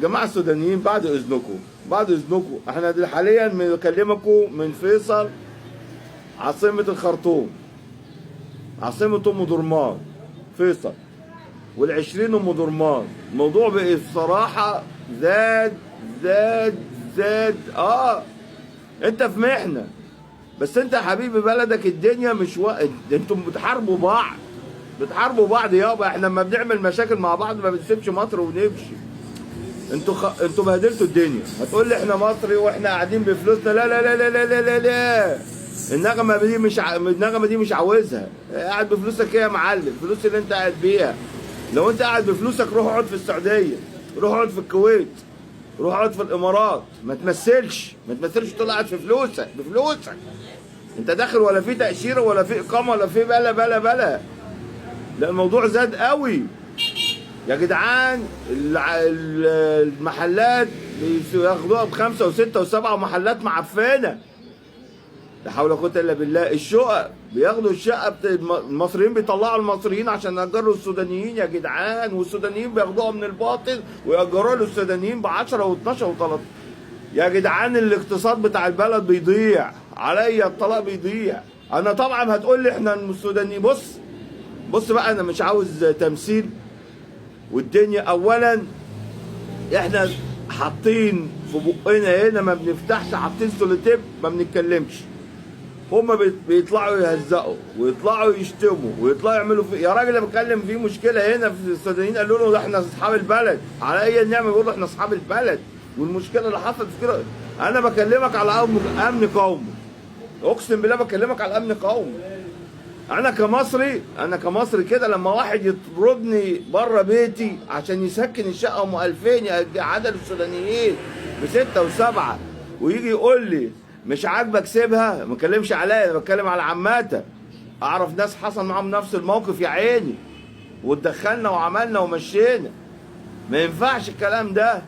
جماعة السودانيين بعد إذنكم، بعد إذنكم، احنا حاليا بنكلمكم من فيصل عاصمة الخرطوم، عاصمة أم درمان فيصل، وال20 أم درمان. الموضوع بقى بصراحة زاد زاد زاد. أنت في محنة، بس أنت يا حبيبي بلدك الدنيا مش وقت، أنتم بتحاربوا بعض، بتحاربوا بعض يابا. احنا لما بنعمل مشاكل مع بعض ما بنسيبش مصر ونمشي. انتوا بهدلتوا الدنيا. هتقول لي احنا مصري واحنا قاعدين بفلوسنا. لا لا لا لا لا لا لا, لا. النغمه دي مش عاوزها. قاعد بفلوسك ايه يا معلم؟ الفلوس اللي انت قاعد بيها، لو انت قاعد بفلوسك روح اقعد في السعوديه، روح اقعد في الكويت، روح اقعد في الامارات. ما تمثلش تطلع قاعد في فلوسك بفلوسك. انت داخل ولا في تاشيره ولا في اقامه ولا في بلا بلا بلا. لا الموضوع زاد قوي يا جدعان. المحلات بياخدوها ب5 و6 و7 محلات معفنه. لا حول ولا قوه الا بالله. الشقق بياخدوا الشقه المصريين بيطلعوا المصريين عشان يأجروا السودانيين يا جدعان، والسودانيين بياخدوها من الباطن ويأجروها للسودانيين ب10 و12 و13. يا جدعان الاقتصاد بتاع البلد بيضيع، عليا الطلاق بيضيع. انا طبعا هتقول لي احنا السودانيين. بص بقى، انا مش عاوز تمثيل والدنيا. اولا احنا حاطين في بقنا هنا ما بنفتحش، حاطين سولوتيب ما بنتكلمش. هما بيطلعوا يهزقوا ويطلعوا يشتموا ويطلعوا يعملوا يا راجل انا بتكلم في مشكله هنا في السودانيين. قالوا له ده احنا اصحاب البلد. على اي نعمه بيقولوا احنا اصحاب البلد، والمشكله اللي حصلت في كده. انا بكلمك على امن قومي، اقسم بالله بكلمك على امن قومي. انا كمصري كده لما واحد يطردني بره بيتي عشان يسكن الشقه ام 2000 عدد السودانيين ب6 و7 ويجي يقول لي مش عاجبك سيبها، ما بتكلمش عليا، انا بتكلم على عماته. اعرف ناس حصل معاهم نفس الموقف يا عيني، واتدخلنا وعملنا ومشينا. ما ينفعش الكلام ده.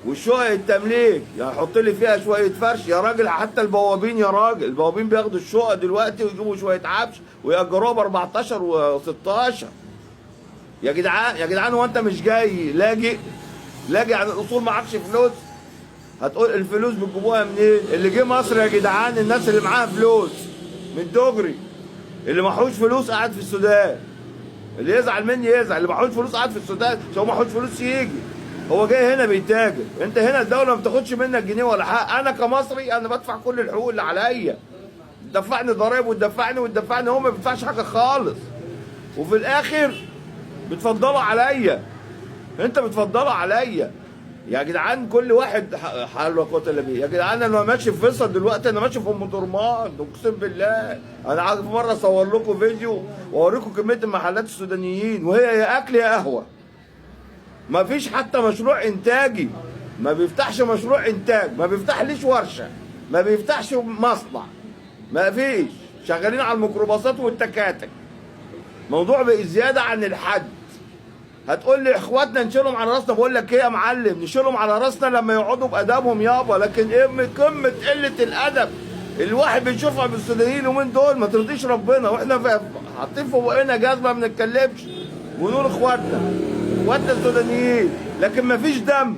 والشقق التمليك يحط لي فيها شويه فرش يا راجل. حتى البوابين يا راجل، البوابين بياخدوا الشقق دلوقتي ويجيبوا شويه عفش ويأجروها ب14 و16. يا جدعان هو انت مش جاي لاجئ عن الاصول معكش فلوس؟ هتقول الفلوس بتجيبوها منين؟ اللي جه مصر يا جدعان الناس اللي معاها فلوس من دغري. اللي معهوش فلوس قاعد في السودان. اللي يزعل مني يزعل، اللي معهوش فلوس قاعد في السودان عشان هو معهوش فلوس يجي. هو جاي هنا بيتاجر. انت هنا الدوله ما بتاخدش منك جنيه ولا حق. انا كمصري انا بدفع كل الحقوق اللي عليا، تدفعني ضرايب وتدفعني هو ما بيدفعش حاجه خالص. وفي الاخر بتفضلوا عليا، انت بتفضلوا عليا يا جدعان. كل واحد حال وقوه الا بالله. يا جدعان انا ماشي في فيصل دلوقتي، انا ماشي في ام درمان اقسم بالله. انا عايز مره اصور لكم فيديو واوريكم كميه المحلات السودانيين وهي يا اكل يا قهوه. ما فيش حتى مشروع انتاجي، ما بيفتحش مشروع انتاج، ما بيفتحليش ورشه، ما بيفتحش مصنع، ما فيش. شغالين على الميكروباصات والتكاتك. موضوع بقى زياده عن الحد. هتقول لي اخواتنا نشيلهم على راسنا. بقول لك ايه يا معلم، نشيلهم على راسنا لما يقعدوا بادبهم يابا. لكن ايه قمه قله الادب الواحد بيشوفها بالسودانيين اليومين دول ما ترضيش ربنا. واحنا حاطين في بقنا جزمه ما بنتكلمش ونقول اخواتنا السودانيين، لكن ما فيش دم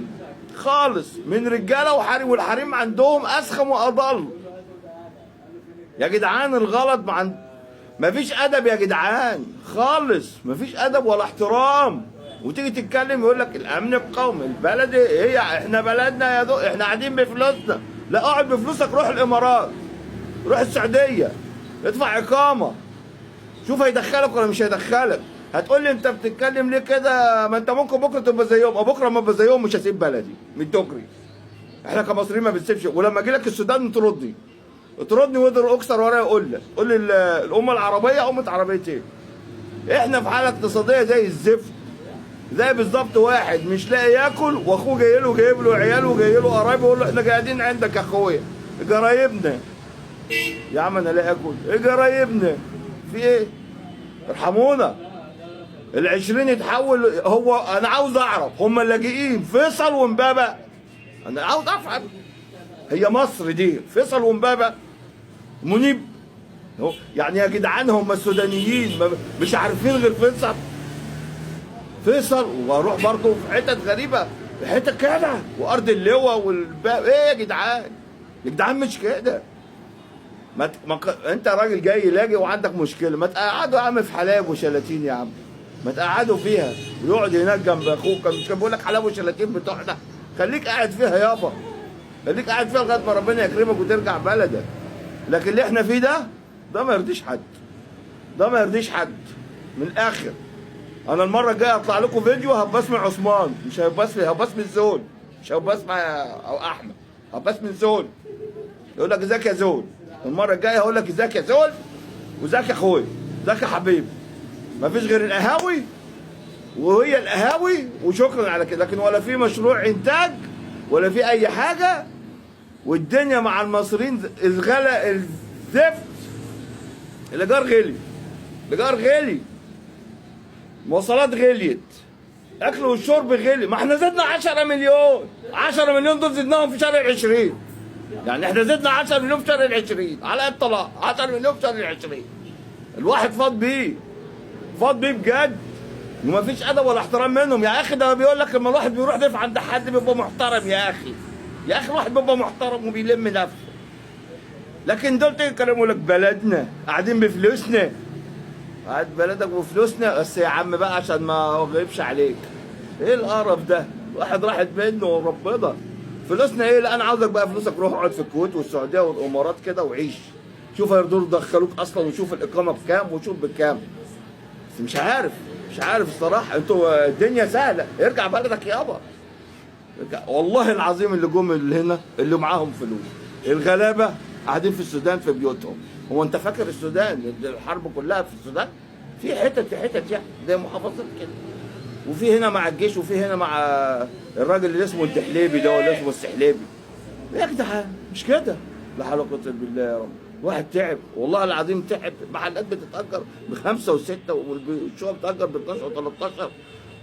خالص من رجاله وحريم. والحريم عندهم اسخم واضل. يا جدعان الغلط ما فيش ادب يا جدعان خالص، ما فيش ادب ولا احترام. وتيجي تتكلم يقول لك الامن القومي. البلد هي احنا بلدنا يا احنا قاعدين بفلوسنا. لا اقعد بفلوسك، روح الامارات، روح السعوديه، ادفع اقامه، شوف هيدخلك ولا مش هيدخلك. هتقول لي انت بتتكلم ليه كده؟ ما انت ممكن بكره تبقى زيهم، او بكره ما ابقى زيهم مش هسيب بلدي من دغري. احنا كمصريين ما بنسيبش. ولما اجي لك السودان تردني واضرب اكسر ورايا. قول لي الامه العربيه امه عربيتين. احنا في حاله اقتصاديه زي الزفت. زي بالظبط واحد مش لاقي ياكل واخوه جايب له عياله وجاي له قرايبه يقول له احنا قاعدين عندك يا اخويا. جرايبنا يا عم انا لا اكل. ايه جرايبنا في ايه؟ ارحمونا. ال20 يتحول. هو انا عاوز اعرف هم اللاجئين فيصل ومبابه. انا عاوز افهم. هي مصر دي فيصل ومبابه منيب يعني يا جدعان؟ هم السودانيين مش عارفين غير فيصل. واروح برضه في حتت غريبه حته كده وارض اللواء والباب. ايه يا جدعان؟ يا جدعان مش كده. انت راجل جاي لاجئ وعندك مشكله، ما تقعدوا يا عم في حلايب وشلاتين يا عم، ما تقعدوا فيها ويقعد هناك جنب اخوك. مش كان بيقول لك حلايب وشلاتين بتوعنا؟ خليك قاعد فيها يابا، خليك قاعد فيها لغايه ما ربنا يكرمك وترجع بلدك. لكن اللي احنا فيه ده ما يرضيش حد، ده ما يرضيش حد من الاخر. انا المره الجايه اطلع لكم فيديو هبقى اسمي عثمان، مش هبقى اسمي الزول، مش هبقى اسمي او احمد، هبقى اسمي الزول. يقول لك ازيك يا زول، المره الجايه هقول لك ازيك يا زول وازيك يا اخويا، ازيك يا حبيبي. مفيش غير القهاوي وهي القهاوي وشكرا على كده. لكن ولا في مشروع انتاج ولا في اي حاجه. والدنيا مع المصريين الغلا الزفت. الايجار غلي، الايجار غلي، مواصلات غليت، اكل والشرب غلي. ما احنا زدنا 10 مليون، 10 مليون دول زدناهم في شهر ال20. يعني احنا زدنا 10 مليون في شهر ال20 على الطلاق، 10 مليون في شهر ال20. الواحد فاض بيه، فاض بيه بجد. ومفيش ادب ولا احترام منهم يا اخي. ده بيقول لك لما الواحد بيروح ضيف عند حد بيبقى محترم يا اخي. يا اخي الواحد بيبقى محترم وبيلم نفسه. لكن دول تيجي يكلموا لك بلدنا قاعدين بفلوسنا، قاعد بلدك وفلوسنا. بس يا عم بقى عشان ما اغيبش عليك، ايه القرف ده؟ واحد راحت منه وربنا. فلوسنا ايه؟ لا انا عاوزك بقى فلوسك روح اقعد في الكويت والسعوديه والامارات كده وعيش. شوف هيرضوا يدخلوك اصلا، وشوف الاقامه بكام وشوف بكام. بس مش عارف الصراحه. انتوا الدنيا سهله، ارجع بلدك يابا. والله العظيم اللي جم اللي هنا اللي معاهم فلوس، الغلابه قاعدين في السودان في بيوتهم. هو انت فاكر السودان الحرب كلها في السودان؟ في حتت يعني زي محافظات كده، وفي هنا مع الجيش وفي هنا مع الراجل اللي اسمه الدحليبي ده ولا اسمه السحليبي. يا جدعان مش كده. لا حول ولا قوه الا بالله يا رب. واحد تعب والله العظيم، تعب. محلات بتتأجر ب5 و6 والشقق بتتأجر ب12 و13.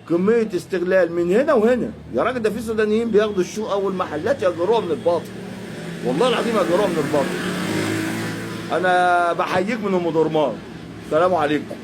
كمية استغلال من هنا وهنا يا راجل. ده في سودانيين بياخدوا الشقق والمحلات يأجروها من الباطل، والله العظيم يأجروها من الباطل. أنا بحييك من أم درمان. السلام عليكم.